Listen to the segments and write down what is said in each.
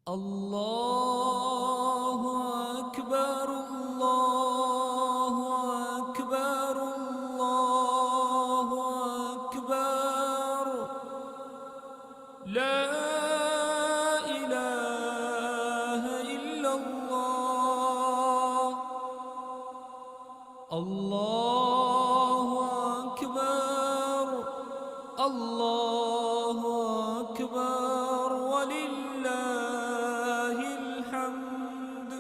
الله أكبر الله أكبر الله أكبر لا إله إلا الله الله أكبر الله أكبر ولله الحمد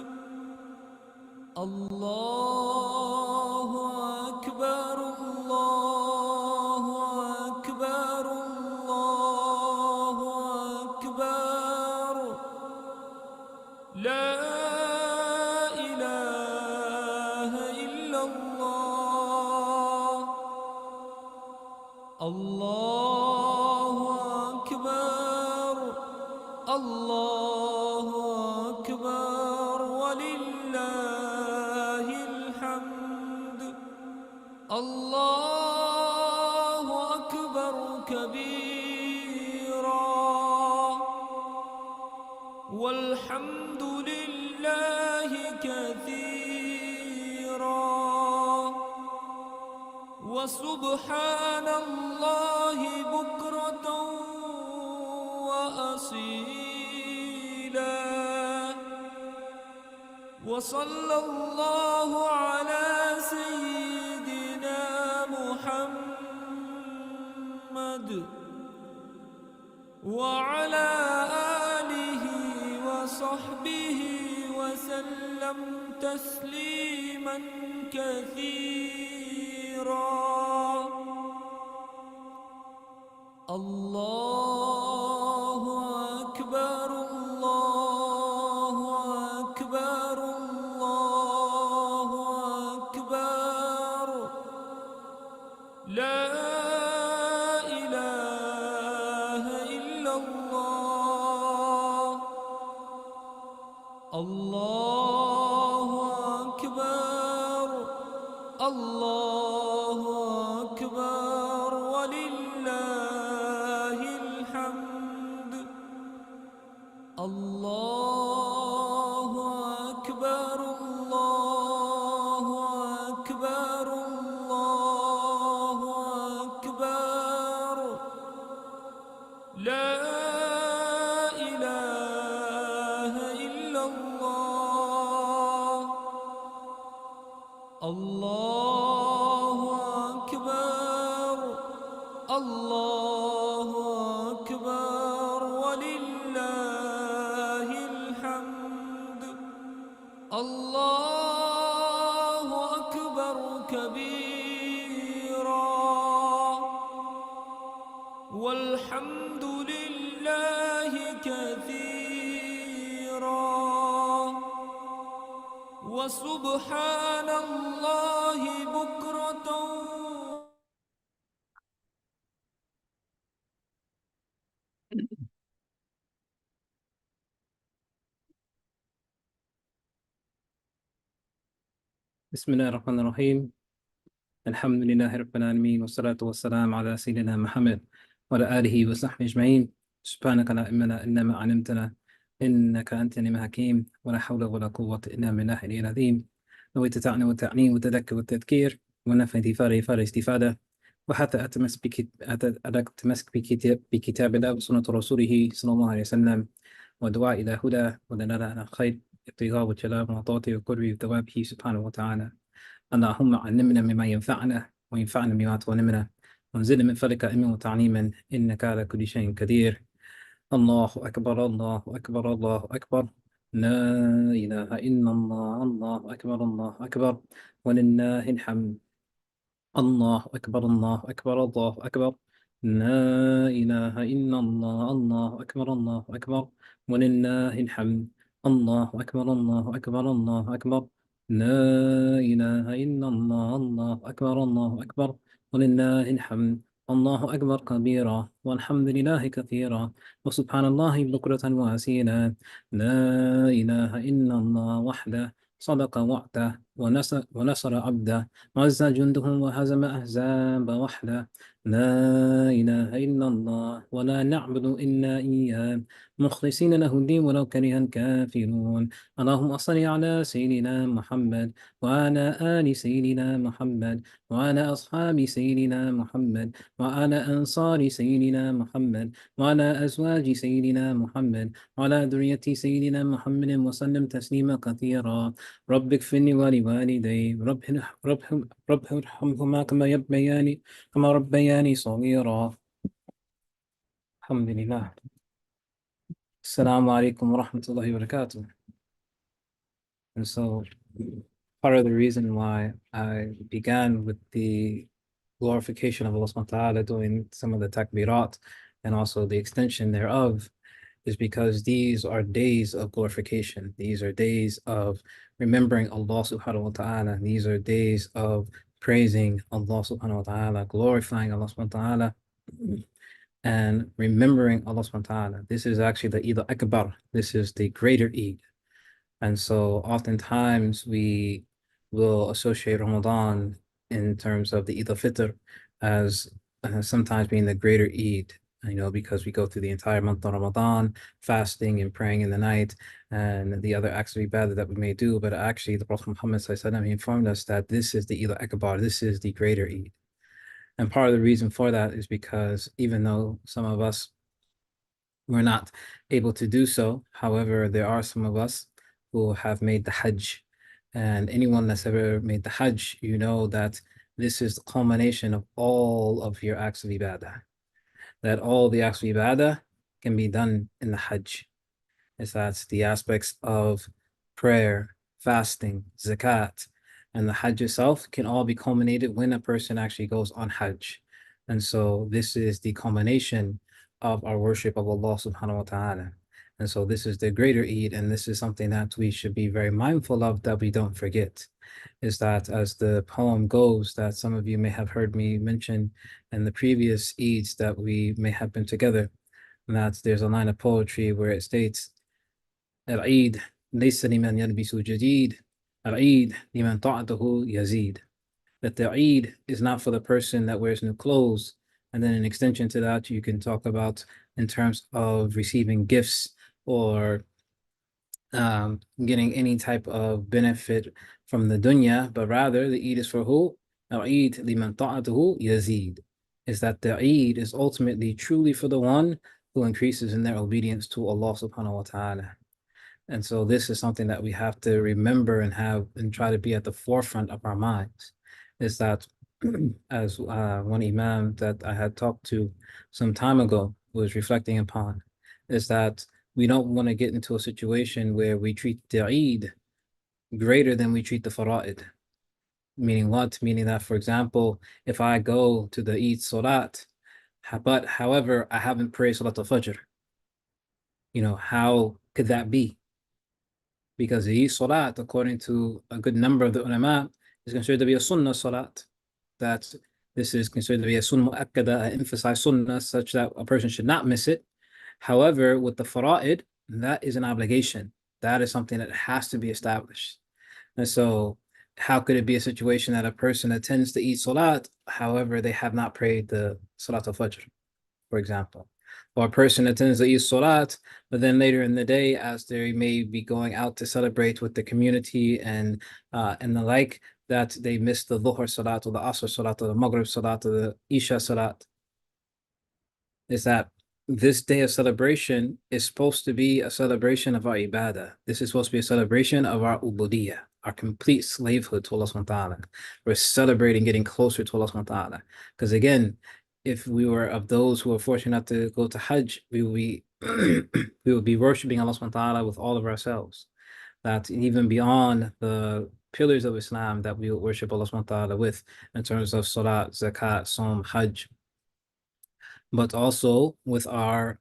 الله أكبر الله أكبر الله أكبر لا إله إلا الله الله أكبر الله أكبر ولله الحمد الله أكبر كبيرا والحمد لله كثيرا وسبحان الله بكرة وأصيلا وصلى الله على سيدنا محمد وعلى آله وصحبه وسلم تسليما كثيرا الله أكبر الله أكبر الله أكبر لا إله إلا الله الله أكبر الله أكبر ولله الحمد الله أكبر الله أكبر الله أكبر لا إله إلا الله الله أكبر الله أكبر ولله الحمد الله أكبر كبيرا والحمد لله كثيرا وسبحان الله بكرة بسم الله الرحمن الرحيم. الحمد لله رب العالمين والصلاة والسلام على سيدنا محمد وعلى آله وصحبه أجمعين. سبحانك لا علم لنا إلا ما علمتنا إنك أنت العليم الحكيم ولا حول ولا قوة إلا بالله العلي العظيم. نويت التعنى والتعليم والتذكر والتذكير ونفع إثار الاستفادة وحتى أتمسك بكتاب الله وسنة رسوله صلى الله عليه وسلم ودعاء إلى هدى ودلالة على خير ابتغاء وجلال وطاعته وقربه وثوابه سبحانه وتعالى. اللهم علمنا مما ينفعنا وينفعنا بما تعلمنا وانزلنا من فضلك علما وتعليما إنك على كل شيء قدير. الله أكبر الله أكبر الله أكبر لا إله إلا الله الله أكبر الله أكبر ولله الحمد الله أكبر الله أكبر الله أكبر لا إله إلا الله الله أكبر الله أكبر ولله الحمد الله أكبر الله أكبر الله أكبر لا إله إلا الله الله أكبر الله أكبر ولله الحمد الله أكبر كبيرا والحمد لله كثيرا وسبحان الله بكرة وأصيلا لا إله إلا الله وحده صدق وعده ونصر عبده وعز جنده وهزم أحزاب وحده. لا إله إلا الله ولا نعبد إلا إياه مخلصين له الدين ولو كره الكافرون. اللهم صل على سيدنا محمد وعلى آل سيدنا محمد وعلى أصحاب سيدنا محمد وعلى أنصار سيدنا محمد وعلى أزواج سيدنا محمد وعلى ذرية سيدنا محمد وسلم تسليما كثيرا. رب اغفر لي ولوالدي رب ارحمهما كما ربياني صغيرا. الحمد لله. السلام عليكم ورحمة الله وبركاته. And so part of the reason why I began with the glorification of Allah subhanahu wa ta'ala, doing some of the takbirat and also the extension thereof, is because these are days of glorification. These are days of remembering Allah subhanahu wa ta'ala. These are days of praising Allah subhanahu wa ta'ala, glorifying Allah subhanahu wa ta'ala, and remembering Allah subhanahu wa ta'ala. This is actually the Eid Akbar. This is the greater Eid. And so oftentimes we will associate Ramadan in terms of the Eid al-Fitr as sometimes being the greater Eid, because we go through the entire month of Ramadan, fasting and praying in the night, and the other acts of ibadah that we may do. But actually, the Prophet Muhammad sallallahu he informed us that this is the Eid al-Akbar, this is the greater Eid. And part of the reason for that is because even though some of us were not able to do so, however, there are some of us who have made the Hajj. And anyone that's ever made the Hajj, you know that this is the culmination of all of your acts of ibadah. That all the acts of ibadah can be done in the Hajj. That's the aspects of prayer, fasting, zakat, and the Hajj itself can all be culminated when a person actually goes on Hajj. And so this is the culmination of our worship of Allah subhanahu wa ta'ala. And so this is the greater Eid, and this is something that we should be very mindful of, that we don't forget. Is that, as the poem goes, that some of you may have heard me mention in the previous Eids that we may have been together, and that there's a line of poetry where it states, العيد ليس لمن يلبس جديد العيد لمن طاعته يزيد. That the Eid is not for the person that wears new clothes. And then in extension to that, you can talk about in terms of receiving gifts or getting any type of benefit from the dunya, but rather the Eid is for who? Eid liman ta'atuhu yazid. Is that the Eid is ultimately truly for the one who increases in their obedience to Allah subhanahu wa ta'ala. And so this is something that we have to remember and have and try to be at the forefront of our minds. Is that as one Imam that I had talked to some time ago was reflecting upon, is that we don't want to get into a situation where we treat the Eid greater than we treat the Fara'id. Meaning what? Meaning that, for example, if I go to the Eid Salat, but however, I haven't prayed Salat al-Fajr, how could that be? Because the Eid Salat, according to a good number of the ulama, is considered to be a Sunnah Salat. That this is considered to be a Sunnah Mu'akkada, an emphasized Sunnah, such that a person should not miss it. However, with the Fara'id, that is an obligation. That is something that has to be established. And so, how could it be a situation that a person attends the Eid Salat, however, they have not prayed the Salat al-Fajr, for example? Or a person attends the Eid Salat, but then later in the day, as they may be going out to celebrate with the community and the like, that they miss the Dhuhr Salat or the Asr Salat or the Maghrib Salat or the Isha Salat. Is that this day of celebration is supposed to be a celebration of our ibadah. This is supposed to be a celebration of our ubudiyah, our complete slavehood to Allah subhanahu wa ta'ala. We're celebrating getting closer to Allah subhanahu wa ta'ala. Because again, if we were of those who are fortunate to go to Hajj, we would be worshiping Allah subhanahu wa ta'ala with all of ourselves. That even beyond the pillars of Islam that we would worship Allah subhanahu wa ta'ala with, in terms of salat, zakat, som, hajj, but also with our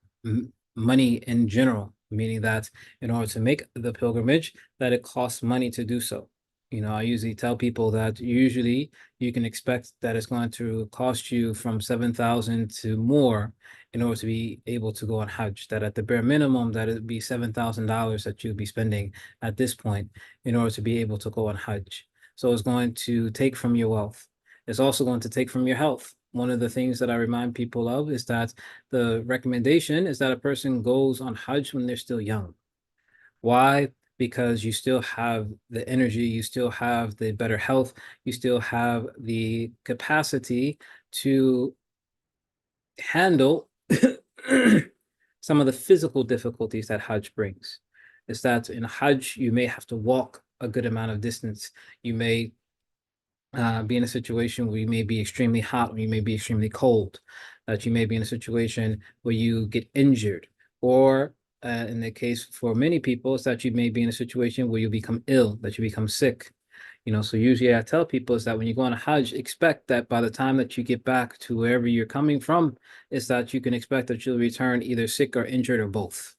money in general, meaning that in order to make the pilgrimage, that it costs money to do so. I usually tell people that usually you can expect that it's going to cost you from 7,000 to more in order to be able to go on Hajj. That at the bare minimum, that it'd be $7,000 that you'd be spending at this point in order to be able to go on Hajj. So it's going to take from your wealth. It's also going to take from your health. One of the things that I remind people of is that the recommendation is that a person goes on Hajj when they're still young. Why? Because you still have the energy, you still have the better health, you still have the capacity to handle some of the physical difficulties that Hajj brings. Is that in Hajj, you may have to walk a good amount of distance. You may be in a situation where you may be extremely hot or you may be extremely cold, that you may be in a situation where you get injured, or in the case for many people, is that you may be in a situation where you become ill, that you become sick. So usually I tell people is that when you go on a Hajj, expect that by the time that you get back to wherever you're coming from, is that you can expect that you'll return either sick or injured or both.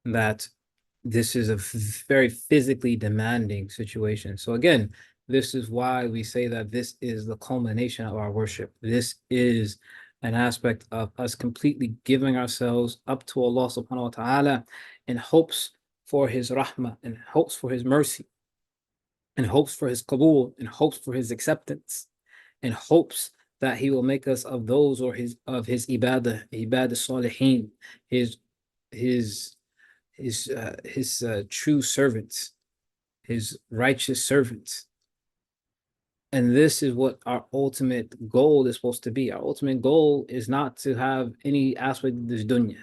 That this is a very physically demanding situation. So again, this is why we say that this is the culmination of our worship. This is an aspect of us completely giving ourselves up to Allah subhanahu wa ta'ala in hopes for his rahmah, in hopes for his mercy, in hopes for his qabul, in hopes for his acceptance, in hopes that he will make us of those or his ibadah salihin, his his true servants, his righteous servants. And this is what our ultimate goal is supposed to be. Our ultimate goal is not to have any aspect of this dunya.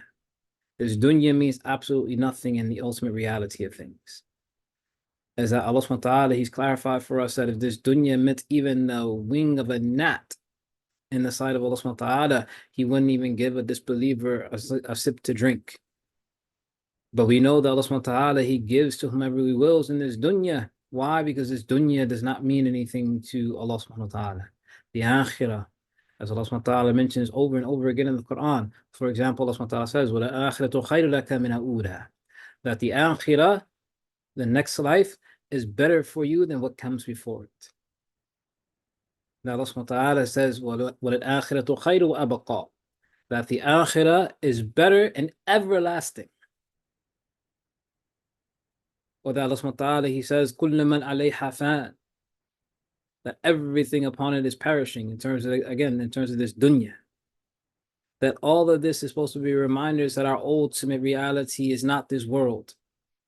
This dunya means absolutely nothing in the ultimate reality of things. As that Allah subhanahu wa ta'ala, he's clarified for us that if this dunya meant even the wing of a gnat in the sight of Allah subhanahu wa ta'ala, he wouldn't even give a disbeliever a sip to drink. But we know that Allah subhanahu wa ta'ala, he gives to whomever he wills in this dunya. Why? Because this dunya does not mean anything to Allah subhanahu wa ta'ala. The akhirah, as Allah subhanahu wa ta'ala mentions over and over again in the Quran. For example, Allah subhanahu wa ta'ala says, وَلَآخِرَةُ خَيْرٌ لَكَ مِنَ الْأُولَى. That the akhirah, the next life, is better for you than what comes before it. Now Allah subhanahu wa ta'ala says, وَلَآخِرَةُ خَيْرٌ وَأَبْقَى. That the akhirah is better and everlasting. Or that Allah subhanahu wa ta'ala, he says, كُلُّ مَنْ عَلَيْهَا فَانٍ. That everything upon it is perishing in terms of this dunya. That all of this is supposed to be reminders that our ultimate reality is not this world.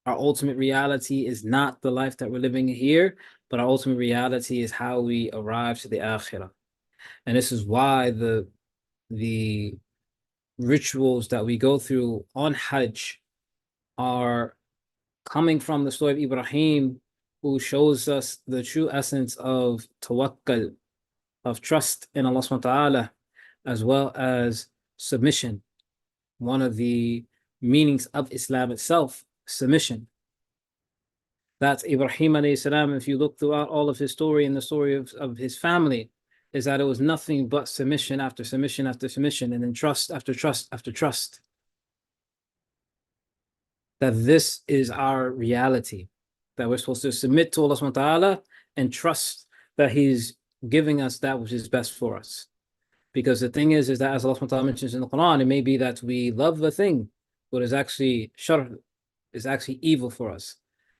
Our ultimate reality is not the life that we're living here, but our ultimate reality is how we arrive to the akhirah. And this is why the rituals that we go through on Hajj are coming from the story of Ibrahim, who shows us the true essence of tawakkul, of trust in Allah subhanahu wa ta'ala, as well as submission. One of the meanings of Islam itself, submission. That's Ibrahim alayhi salam. If you look throughout all of his story and the story of his family, is that it was nothing but submission after submission after submission, and then trust after trust after trust. That this is our reality, that we're supposed to submit to Allah subhanahu wa ta'ala and trust that he's giving us that which is best for us. Because the thing is that as Allah subhanahu wa ta'ala mentions in the Quran, it may be that we love the thing, but it's actually shar, is actually evil for us.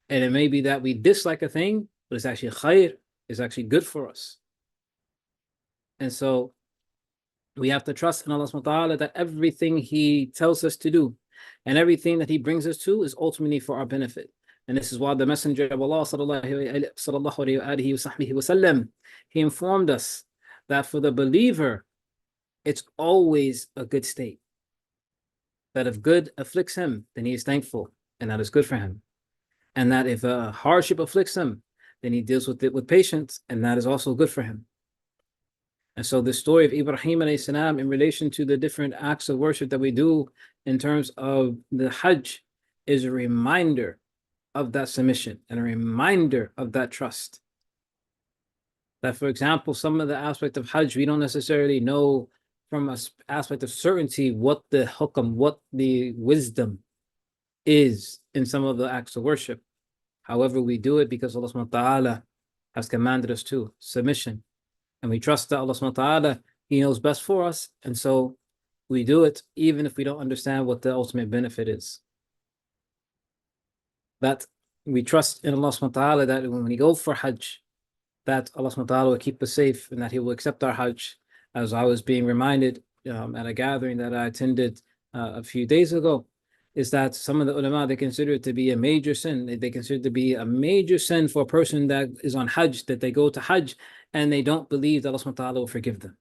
And it may be that we dislike a thing, but it's actually khair, it's actually good for us. And so we have to trust in Allah subhanahu wa ta'ala that everything he tells us to do and everything that he brings us to is ultimately for our benefit. And this is why the Messenger of Allah sallallahu alayhi wa sallam, he informed us that for the believer, it's always a good state. That if good afflicts him, then he is thankful, and that is good for him. And that if a hardship afflicts him, then he deals with it with patience, and that is also good for him. And so the story of Ibrahim alayhi salam in relation to the different acts of worship that we do in terms of the Hajj is a reminder of that submission and a reminder of that trust. That, for example, some of the aspect of Hajj, we don't necessarily know from an aspect of certainty what the hukam, what the wisdom is in some of the acts of worship. However, we do it because Allah subhanahu wa ta'ala has commanded us to submission. And we trust that Allah subhanahu wa ta'ala, he knows best for us. And so we do it even if we don't understand what the ultimate benefit is. That we trust in Allah subhanahu wa ta'ala that when we go for Hajj, that Allah subhanahu wa ta'ala will keep us safe and that He will accept our Hajj. As I was being reminded at a gathering that I attended a few days ago, is that some of the ulama, they consider it to be a major sin. They consider it to be a major sin for a person that is on Hajj, that they go to Hajj and they don't believe that Allah subhanahu wa ta'ala will forgive them.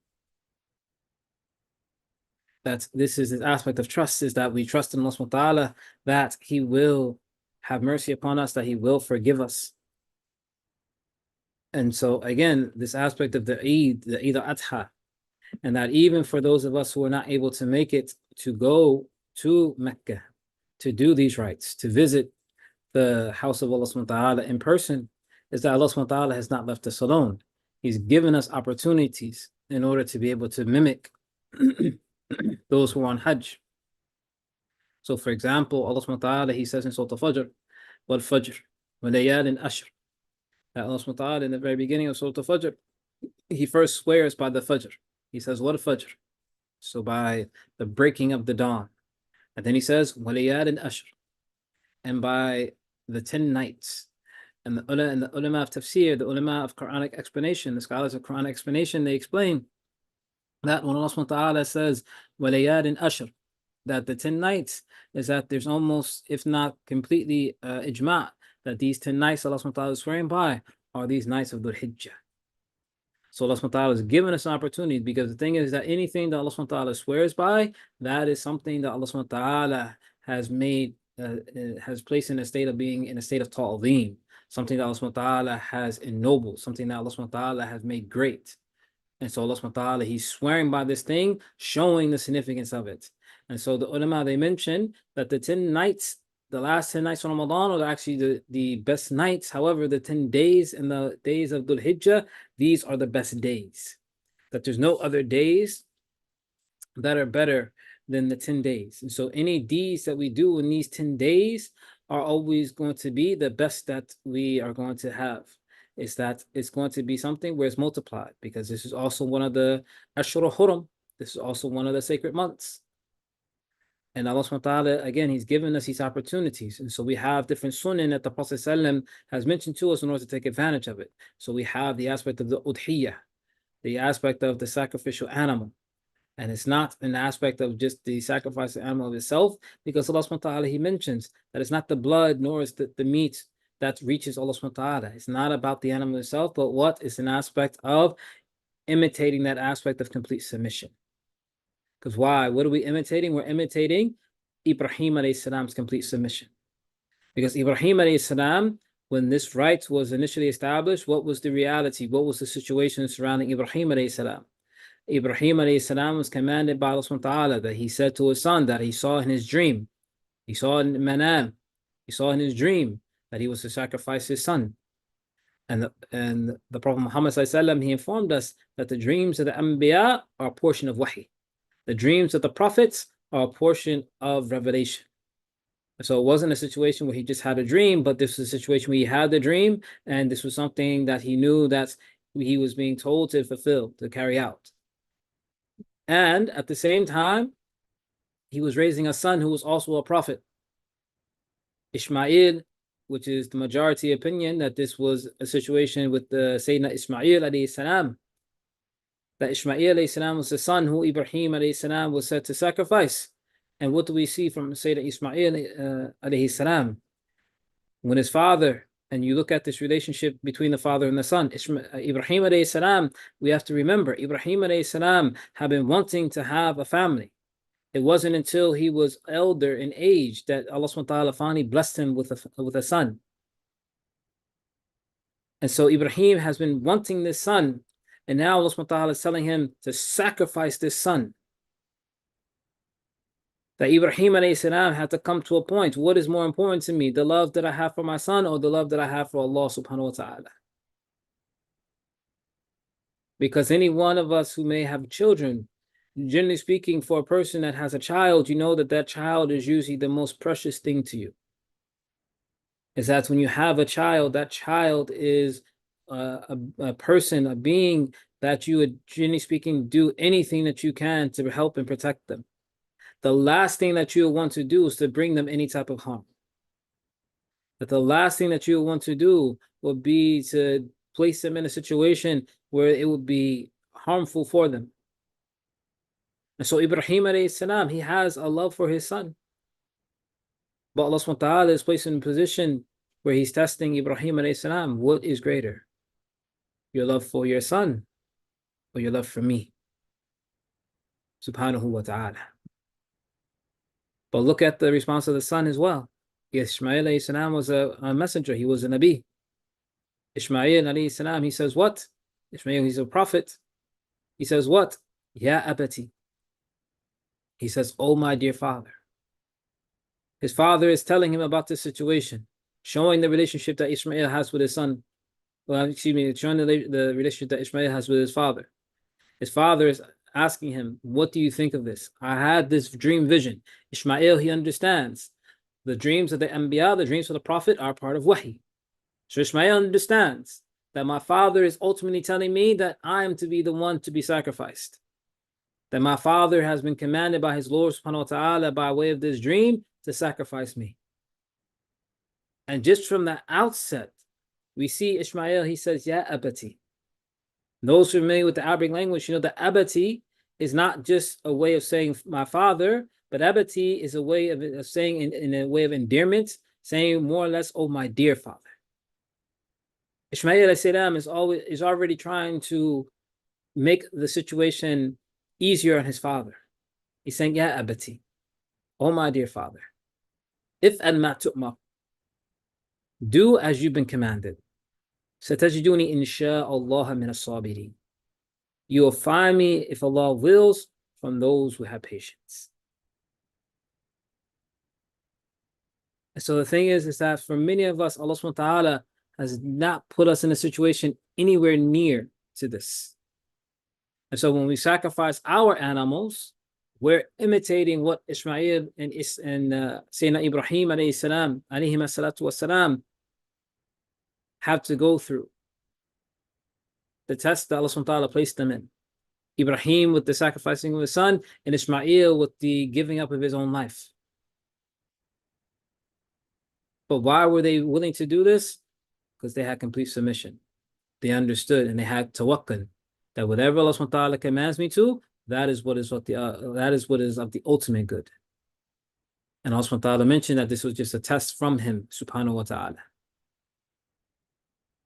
That this is the aspect of trust, is that we trust in Allah subhanahu wa ta'ala that He will have mercy upon us, that He will forgive us. And so again, this aspect of the Eid al-Adha, and that even for those of us who are not able to make it to go to Mecca to do these rites, to visit the house of Allah subhanahu wa ta'ala in person, is that Allah subhanahu wa ta'ala has not left us alone. He's given us opportunities in order to be able to mimic those who are on Hajj. So for example, Allah subhanahu wa ta'ala, He says in Surah Al-Fajr, وَالْفَجْرِ وَلَيَالٍ أَشْرٍ, that Allah subhanahu wa ta'ala in the very beginning of Surah Al-Fajr, He first swears by the Fajr. He says, what Fajr? So by the breaking of the dawn. And then He says, وَلَيَالٍ أَشْرٍ, and by the 10 nights. And the ulama of tafsir, the ulama of Quranic explanation, the scholars of Quranic explanation, they explain that when Allah subhanahu wa ta'ala says, وَلَيَالٍ أَشْرٍ, that the 10 nights, is that there's almost, if not completely ijma', that these 10 nights Allah subhanahu wa ta'ala is swearing by are these nights of Dhul Hijjah. So Allah subhanahu wa ta'ala has given us an opportunity, because the thing is that anything that Allah subhanahu wa ta'ala swears by, that is something that Allah subhanahu wa ta'ala has made, has placed in a state of being, in a state of ta'zim, something that Allah subhanahu wa ta'ala has ennobled, something that Allah subhanahu wa ta'ala has made great. And so Allah subhanahu wa ta'ala, He's swearing by this thing, showing the significance of it. And so the ulama, they mention that the 10 nights, the last 10 nights of Ramadan are actually the best nights. However, the 10 days and the days of Dhul Hijjah, these are the best days. That there's no other days that are better than the 10 days. And so any deeds that we do in these 10 days are always going to be the best that we are going to have. Is that it's going to be something where it's multiplied, because this is also one of the Ashura Hurum. This is also one of the sacred months. And Allah subhanahu wa ta'ala, again, He's given us these opportunities. And so we have different sunnah that the Prophet ﷺ has mentioned to us in order to take advantage of it. So we have the aspect of the udhiyah, the aspect of the sacrificial animal. And it's not an aspect of just the sacrifice of the animal itself, because Allah subhanahu wa ta'ala, He mentions that it's not the blood nor is the meat that reaches Allah subhanahu wa ta'ala. It's not about the animal itself, but what is an aspect of imitating that aspect of complete submission. Because why? What are we imitating? We're imitating Ibrahim alayhi salam's complete submission. Because Ibrahim alayhi salam, when this right was initially established, what was the reality? What was the situation surrounding Ibrahim alayhi salam? Ibrahim alayhi salam was commanded by Allah subhanahu wa ta'ala that he said to his son that he saw in his dream. He saw in manam. He saw in his dream that he was to sacrifice his son. And the Prophet Muhammad sallallahu alaihi wasallam, he informed us that the dreams of the Anbiya are a portion of wahi. The dreams of the prophets are a portion of revelation. So it wasn't a situation where he just had a dream, but this was a situation where he had the dream, and this was something that he knew that he was being told to fulfill, to carry out. And at the same time, he was raising a son who was also a prophet. Ishmael, which is the majority opinion, that this was a situation with the Sayyidina Ismail alayhi salam. That Ismail alayhi salam was the son who Ibrahim alayhi salam was said to sacrifice. And what do we see from Sayyidina Ismail alayhi salam? When his father, and you look at this relationship between the father and the son, Ibrahim alayhi salam, we have to remember, Ibrahim alayhi salam had been wanting to have a family. It wasn't until he was elder in age that Allah subhanahu wa ta'ala finally blessed him with a son. And so Ibrahim has been wanting this son, and now Allah subhanahu wa ta'ala is telling him to sacrifice this son. That Ibrahim alayhi salam had to come to a point, what is more important to me, the love that I have for my son or the love that I have for Allah subhanahu wa ta'ala? Because any one of us who may have children, generally speaking, for a person that has a child, you know that that child is usually the most precious thing to you. Is that when you have a child, that child is a person, a being that you would, generally speaking, do anything that you can to help and protect them. The last thing that you want to do is to bring them any type of harm. that the last thing that you want to do would be to place them in a situation where it would be harmful for them. And so Ibrahim alayhi salam, he has a love for his son. But Allah subhanahu wa ta'ala is placed in a position where he's testing Ibrahim alayhi salam. What is greater? Your love for your son or your love for me? Subhanahu wa ta'ala. But look at the response of the son as well. Ishmael alayhi salam was a messenger. He was a Nabi. Ishmael alayhi salam, he says what? Ishmael, he's a prophet. He says what? Ya abati. He says, oh my dear father. His father is telling him about this situation, showing the relationship that Ishmael has with his son. Well, excuse me, showing the relationship that Ishmael has with his father. His father is asking him, what do you think of this? I had this dream vision. Ishmael, he understands. The dreams of the Anbiya, the dreams of the Prophet are part of Wahi. So Ishmael understands that my father is ultimately telling me that I am to be the one to be sacrificed. That my father has been commanded by his Lord subhanahu wa ta'ala by way of this dream to sacrifice me. And just from the outset, we see Ishmael, he says, Ya abati. Those who are familiar with the Arabic language, you know that abati is not just a way of saying my father, but abati is a way of saying in a way of endearment, saying more or less, oh my dear father. Ishmael salam is already trying to make the situation easier on his father. He's saying, Ya abati, oh my dear father, if and ma tu'mar, do as you've been commanded. Satajiduni insha'Allah min as-sabirin. You will find me, if Allah wills, from those who have patience. And so the thing is that for many of us, Allah subhanahu wa ta'ala has not put us in a situation anywhere near to this. And so when we sacrifice our animals, we're imitating what Ishmael and Sayyidina Ibrahim alayhi salam, alayhi salatu wasalam, have to go through. The test that Allah subhanahu wa ta'ala placed them in. Ibrahim with the sacrificing of his son, and Ishmael with the giving up of his own life. But why were they willing to do this? Because they had complete submission. They understood and they had tawakkul that whatever Allah subhanahu wa ta'ala commands me to, that is what is of the ultimate good. And Allah subhanahu wa ta'ala mentioned that this was just a test from him, subhanahu wa ta'ala.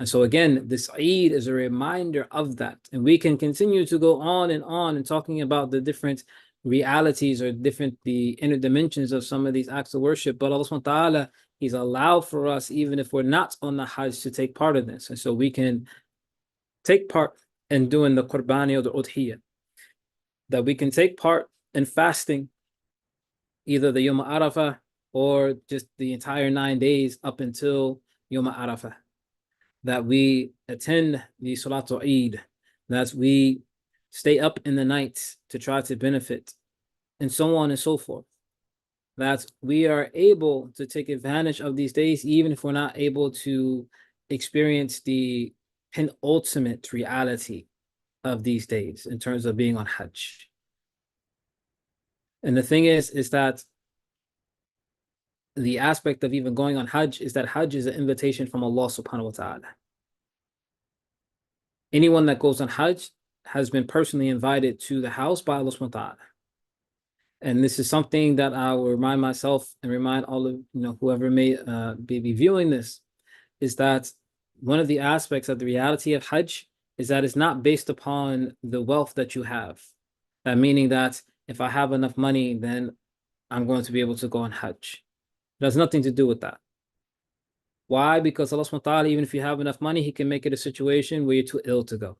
And so again, this Eid is a reminder of that. And we can continue to go on and talking about the different realities or the inner dimensions of some of these acts of worship. But Allah subhanahu wa ta'ala, He's allowed for us, even if we're not on the Hajj, to take part in this. And so we can take part in doing the Qurbani or the Udhiyah. That we can take part in fasting, either the Yom Arafah or just the entire 9 days up until Yom Arafah. That we attend the Salatul Eid, that we stay up in the night to try to benefit, and so on and so forth. That we are able to take advantage of these days, even if we're not able to experience the penultimate reality of these days in terms of being on Hajj. And the thing is that the aspect of even going on Hajj is that Hajj is an invitation from Allah subhanahu wa ta'ala. Anyone that goes on Hajj has been personally invited to the house by Allah subhanahu wa ta'ala. And this is something that I will remind myself and remind all of whoever may be viewing this, is that one of the aspects of the reality of Hajj is that it's not based upon the wealth that you have. That meaning that if I have enough money, then I'm going to be able to go on Hajj. It has nothing to do with that. Why? Because Allah subhanahu wa ta'ala, even if you have enough money, He can make it a situation where you're too ill to go.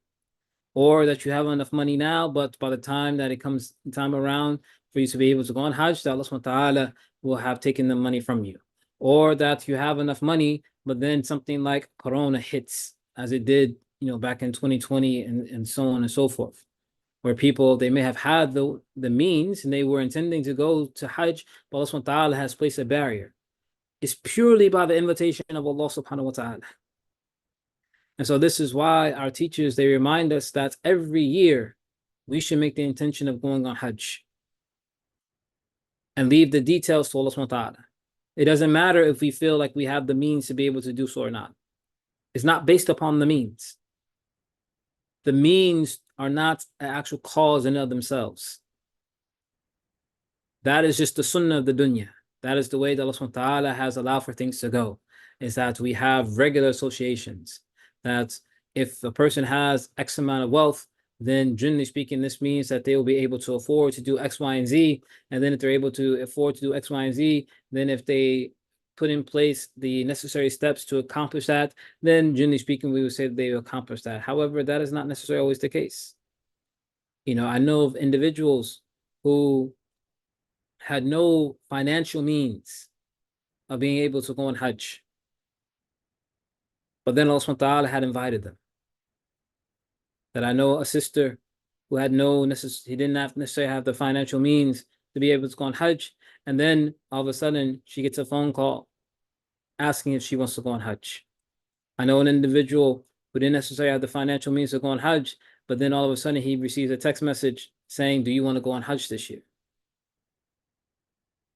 Or that you have enough money now, but by the time that it comes time around for you to be able to go on Hajj, that Allah subhanahu wa ta'ala will have taken the money from you. Or that you have enough money, but then something like Corona hits, as it did back in 2020 and so on and so forth. Where people, they may have had the means and they were intending to go to Hajj, but Allah subhanahu wa ta'ala has placed a barrier. It's purely by the invitation of Allah subhanahu wa ta'ala. And so this is why our teachers, they remind us that every year we should make the intention of going on Hajj and leave the details to Allah subhanahu wa ta'ala. It doesn't matter if we feel like we have the means to be able to do so or not. It's not based upon the means. The means are not an actual cause in and of themselves. That is just the sunnah of the dunya. That is the way that Allah subhanahu wa ta'ala has allowed for things to go, is that we have regular associations. That if a person has X amount of wealth, then generally speaking, this means that they will be able to afford to do X, Y, and Z. And then if they're able to afford to do X, Y, and Z, then if they put in place the necessary steps to accomplish that, then generally speaking, we would say that they will accomplish that. However, that is not necessarily always the case. I know of individuals who had no financial means of being able to go on Hajj, but then Allah subhanahu wa ta'ala had invited them. That I know a sister who had he didn't necessarily have the financial means to be able to go on Hajj, and then all of a sudden she gets a phone call asking if she wants to go on Hajj. I know an individual who didn't necessarily have the financial means to go on Hajj, but then all of a sudden he receives a text message saying, do you want to go on Hajj this year?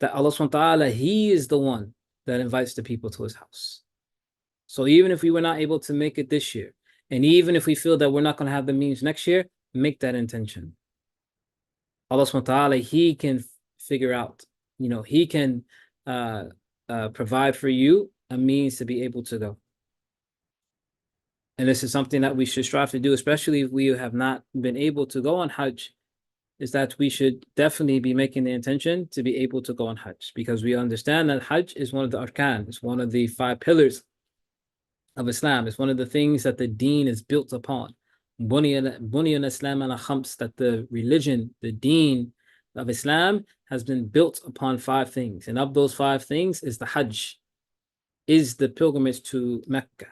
That Allah subhanahu wa ta'ala, He is the one that invites the people to His house. So even if we were not able to make it this year, and even if we feel that we're not going to have the means next year, make that intention. Allah subhanahu wa ta'ala, He can figure out, He can provide for you a means to be able to go. And this is something that we should strive to do, especially if we have not been able to go on Hajj, is that we should definitely be making the intention to be able to go on Hajj, because we understand that Hajj is one of the arkan, it's one of the 5 pillars of Islam. It's one of the things that the deen is built upon. Bunyan Islam ala khams, that the religion, the deen of Islam has been built upon 5 things. And of those 5 things is the Hajj, is the pilgrimage to Mecca.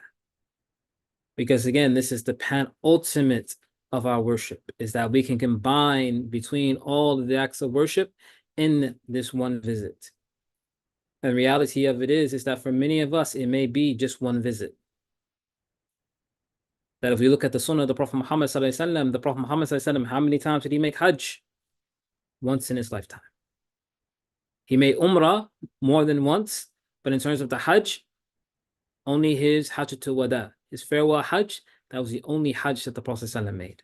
Because again, this is the penultimate of our worship, is that we can combine between all of the acts of worship in this one visit. And the reality of it is that for many of us, it may be just one visit. That if we look at the sunnah of the Prophet Muhammad sallallahu alaihi wasallam, the Prophet Muhammad sallallahu alaihi wasallam, how many times did he make Hajj? Once in his lifetime. He made Umrah more than once, but in terms of the Hajj, only his Hajjatul Wada, his farewell Hajj, that was the only Hajj that the Prophet ﷺ made.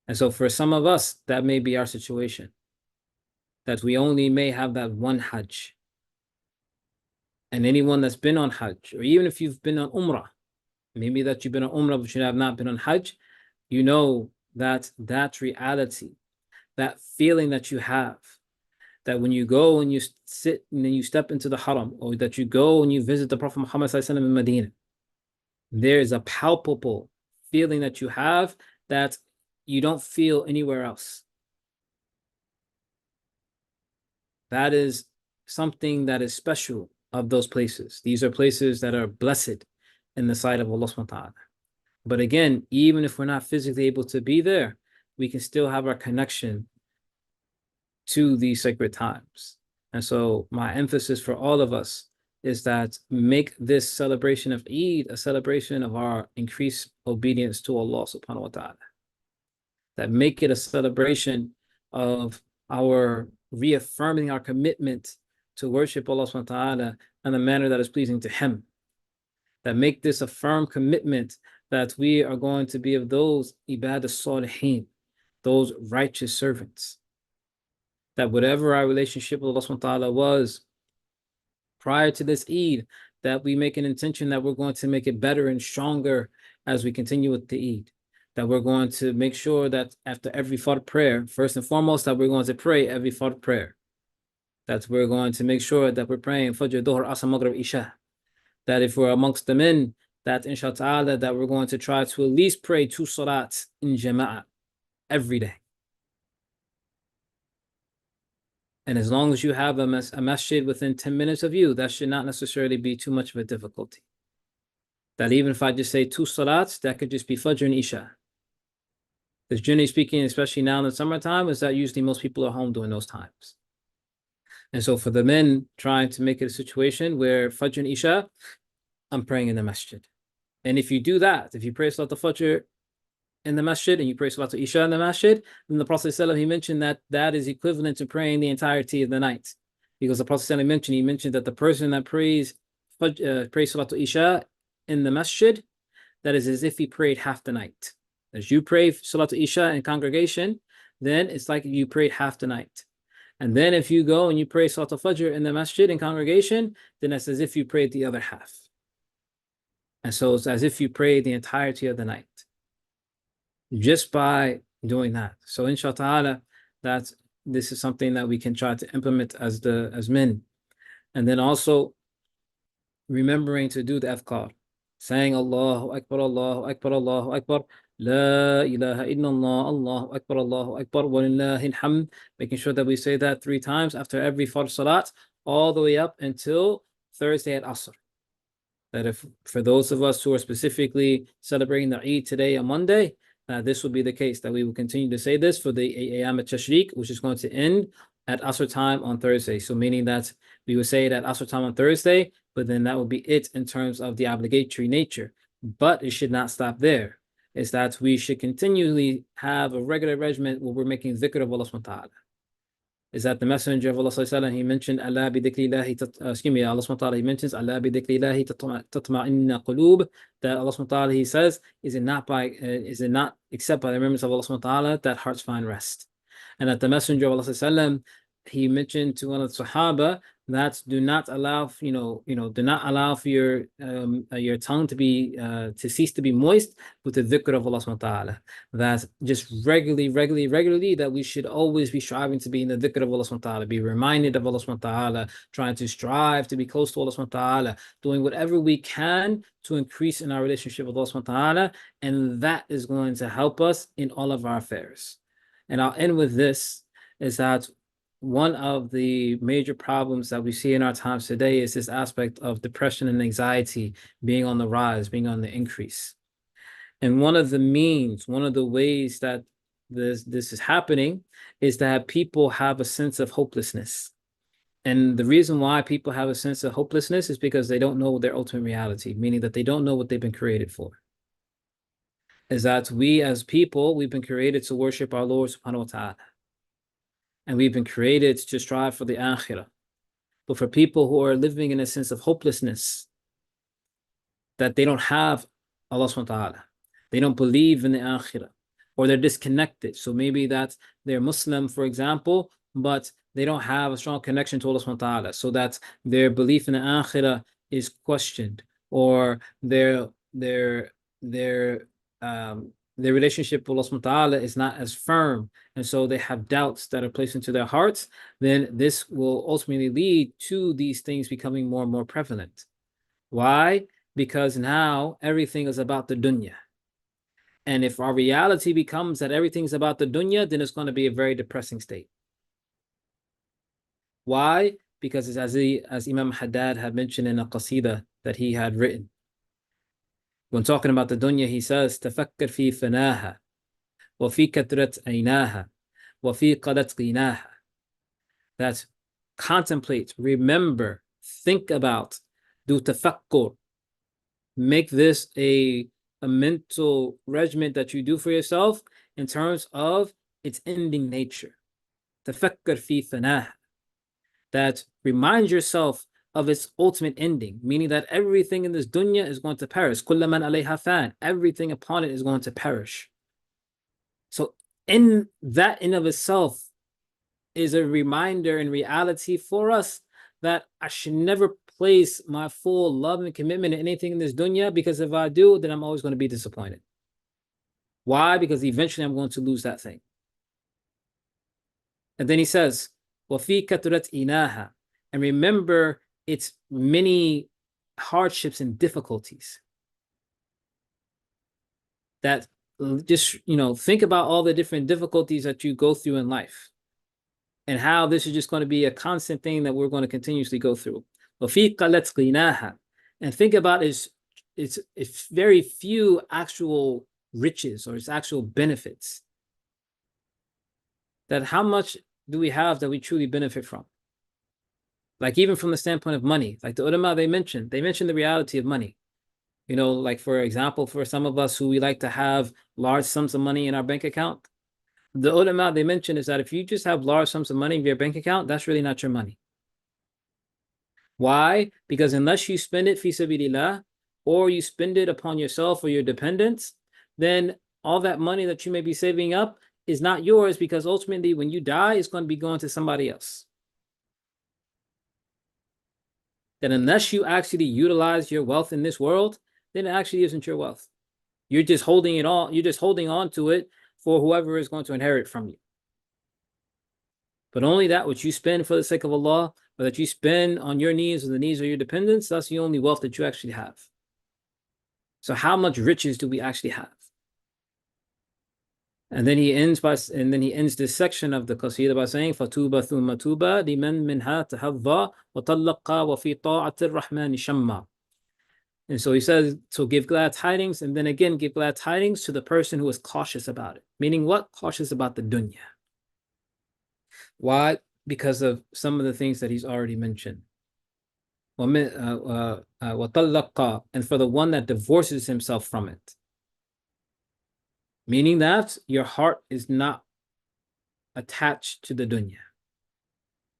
And so for some of us, that may be our situation, that we only may have that one Hajj. And anyone that's been on Hajj, or even if you've been on Umrah, maybe that you've been on Umrah but you have not been on Hajj, you know that that reality, that feeling that you have, that when you go and you sit and then you step into the haram, or that you go and you visit the Prophet Muhammad ﷺ in Medina, there is a palpable feeling that you have that you don't feel anywhere else. That is something that is special of those places. These are places that are blessed in the sight of Allah subhanahu wa ta'ala. But again, even if we're not physically able to be there, we can still have our connection to these sacred times. And so my emphasis for all of us is that make this celebration of Eid a celebration of our increased obedience to Allah subhanahu wa ta'ala. That make it a celebration of our reaffirming our commitment to worship Allah subhanahu wa ta'ala in a manner that is pleasing to Him. That make this a firm commitment that we are going to be of those ibadah salihin, those righteous servants. That whatever our relationship with Allah subhanahu wa ta'ala was prior to this Eid, that we make an intention that we're going to make it better and stronger as we continue with the Eid. That we're going to make sure that after every fard prayer, first and foremost, that we're going to pray every fard prayer. That we're going to make sure that we're praying Fajr, Dhuhr, Asr, Maghrib, Isha. That if we're amongst the men, that inshallah, that we're going to try to at least pray 2 salats in jama'ah every day. And as long as you have a masjid within 10 minutes of you, that should not necessarily be too much of a difficulty. That even if I just say 2 salats, that could just be Fajr and Isha. Because generally speaking, especially now in the summertime, is that usually most people are home during those times. And so for the men, trying to make it a situation where Fajr and Isha, I'm praying in the masjid. And if you do that, if you pray Salat al-Fajr in the masjid and you pray Salat al-Isha in the masjid, then the Prophet ﷺ, he mentioned that that is equivalent to praying the entirety of the night. Because the Prophet ﷺ mentioned that the person that prays Salatul Isha in the masjid, that is as if he prayed half the night. As you pray Salatul Isha in congregation, then it's like you prayed half the night. And then if you go and you pray Salatul Fajr in the masjid in congregation, then it's as if you prayed the other half. And so it's as if you prayed the entirety of the night just by doing that. So inshallah, this is something that we can try to implement as men. And then also remembering to do the adhkar, saying Allahu Akbar, Allahu Akbar, Allahu Akbar, La ilaha illallah, Allahu Akbar, Allahu Akbar, wa lillahi alhamd, making sure that we say that 3 times after every Fard Salat, all the way up until Thursday at Asr. That if for those of us who are specifically celebrating the Eid today on Monday, this will be the case, that we will continue to say this for the Ayyam al-Tashriq, which is going to end at Asr time on Thursday. So meaning that we would say it at Asr time on Thursday, but then that would be it in terms of the obligatory nature. But it should not stop there. It's that we should continually have a regular regimen where we're making dhikr of Allah subhanahu wa ta'ala. Is that the Messenger of Allah, he mentioned, Allah bi dhikrillahi, Allah subhanahu wa ta'ala, he mentions, Allah bi dhikrillahi tatma'inna qulub, that Allah subhanahu wa ta'ala, he says, is it not except by the remembrance of Allah subhanahu wa ta'ala that hearts find rest. And that the Messenger of Allah, he mentioned to one of the Sahaba that do not allow for your tongue to cease to be moist with the dhikr of Allah subhanahu wa ta'ala. That just regularly, that we should always be striving to be in the dhikr of Allah subhanahu wa ta'ala, be reminded of Allah subhanahu wa ta'ala, trying to strive to be close to Allah subhanahu wa ta'ala, doing whatever we can to increase in our relationship with Allah subhanahu wa ta'ala, and that is going to help us in all of our affairs. And I'll end with this, is that one of the major problems that we see in our times today is this aspect of depression and anxiety being on the rise, being on the increase. And one of the ways that this is happening is that people have a sense of hopelessness. And the reason why people have a sense of hopelessness is because they don't know their ultimate reality, meaning that they don't know what they've been created for. Is that we as people, we've been created to worship our Lord subhanahu wa ta'ala. And we've been created to strive for the akhirah. But for people who are living in a sense of hopelessness, that they don't have Allah subhanahu wa ta'ala, they don't believe in the akhirah, or they're disconnected. So maybe that they're Muslim, for example, but they don't have a strong connection to Allah subhanahu wa ta'ala, so that their belief in the akhirah is questioned, or their relationship with Allah subhanahu wa ta'ala is not as firm, and so they have doubts that are placed into their hearts, then this will ultimately lead to these things becoming more and more prevalent. Why? Because now everything is about the dunya. And if our reality becomes that everything's about the dunya, then it's going to be a very depressing state. Why? Because as Imam Haddad had mentioned in a qasida that he had written, when talking about the dunya, he says, تفكر في فناها وفي كثرة عيناها وفي قلة غناها. That contemplate, remember, think about, do tafakkur. Make this a mental regimen that you do for yourself in terms of its ending nature. تفكر في فناها. That remind yourself of its ultimate ending, meaning that everything in this dunya is going to perish. كل من عليها فان. Everything upon it is going to perish. So in that in of itself is a reminder and reality for us that I should never place my full love and commitment in anything in this dunya, because if I do, then I'm always going to be disappointed. Why? Because eventually I'm going to lose that thing. And then he says, وَفِي كَثْرَةِ إِنَاهَا. And remember its many hardships and difficulties. That just, think about all the different difficulties that you go through in life, and how this is just going to be a constant thing that we're going to continuously go through. وَفِي قَلَتْ غِنَاهَا. And think about its very few actual riches or its actual benefits. That how much do we have that we truly benefit from? Like even from the standpoint of money, like the ulama, they mentioned the reality of money. Like for example, for some of us who we like to have large sums of money in our bank account, the ulama, they mentioned is that if you just have large sums of money in your bank account, that's really not your money. Why? Because unless you spend it fi sabilillah, or you spend it upon yourself or your dependents, then all that money that you may be saving up is not yours, because ultimately when you die, it's going to be going to somebody else. Then unless you actually utilize your wealth in this world, then it actually isn't your wealth. You're just holding it on, you're just holding on to it for whoever is going to inherit from you. But only that which you spend for the sake of Allah, or that you spend on your needs or the needs of your dependents, that's the only wealth that you actually have. So how much riches do we actually have? And then he ends this section of the qasida by saying, "Fatuba thumma tuba liman minha tahadha wa talaqa wa fi ta'ati ar-Rahman shamma." And so he says, so give glad tidings, and then again give glad tidings to the person who is cautious about it. Meaning what? Cautious about the dunya. Why? Because of some of the things that he's already mentioned. وَطَلَّقَ, and for the one that divorces himself from it. Meaning that your heart is not attached to the dunya.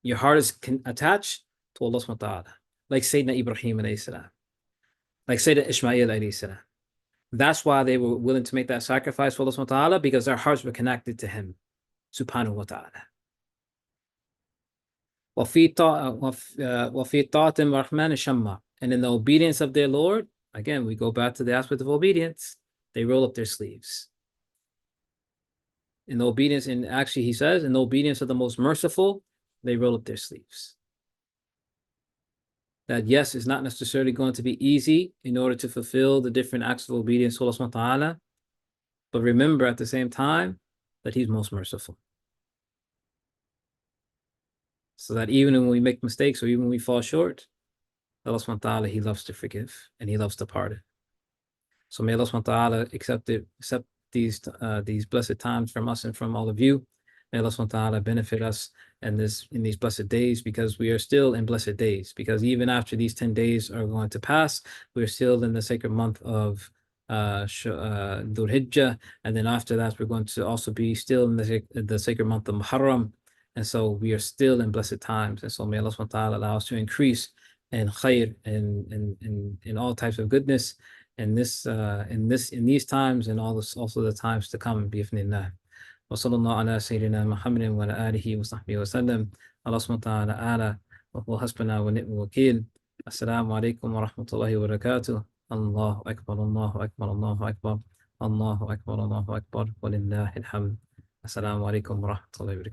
Your heart is attached to Allah subhanahu wa ta'ala. Like Sayyidina Ibrahim alayhi salam. Like Sayyidina Ishmael alayhi salam. That's why they were willing to make that sacrifice for Allah subhanahu wa ta'ala, because their hearts were connected to Him, subhanahu wa ta'ala. وَفِي طَاعَةِ الرَّحْمَنِ شَمَّةٍ, and in the obedience of their Lord, again, we go back to the aspect of obedience, they roll up their sleeves. In the obedience, and actually he says, in the obedience of the most merciful, they roll up their sleeves. That yes, it's not necessarily going to be easy in order to fulfill the different acts of obedience to Allah subhanahu wa ta'ala, but remember at the same time that He's most merciful. So that even when we make mistakes or even when we fall short, Allah subhanahu wa ta'ala, He loves to forgive and He loves to pardon. So may Allah subhanahu wa ta'ala accept these blessed times from us and from all of you. May Allah subhanahu wa ta'ala benefit us in these blessed days, because we are still in blessed days. Because even after these 10 days are going to pass, we're still in the sacred month of Dhul Hijjah, and then after that we're going to also be still in the sacred month of Muharram. And so we are still in blessed times. And so may Allah subhanahu wa ta'ala allow us to increase in khair and in all types of goodness in these times, and also the times to come, bi'ithnillah. Wa sallallahu ala sayyidina Muhammadin wa ala alihi wa sahbihi wa sallam. Allah subhanahu wa ta'ala ala wa huwa hasbuna wa ni'mal wakeel. Assalamu alaikum wa rahmatullahi wa barakatuh. Allahu akbar, Allahu akbar, Allahu akbar, Allahu akbar, Allahu akbar, wa lillahi alhamd. Assalamu alaikum wa rahmatullahi wa barakatuh.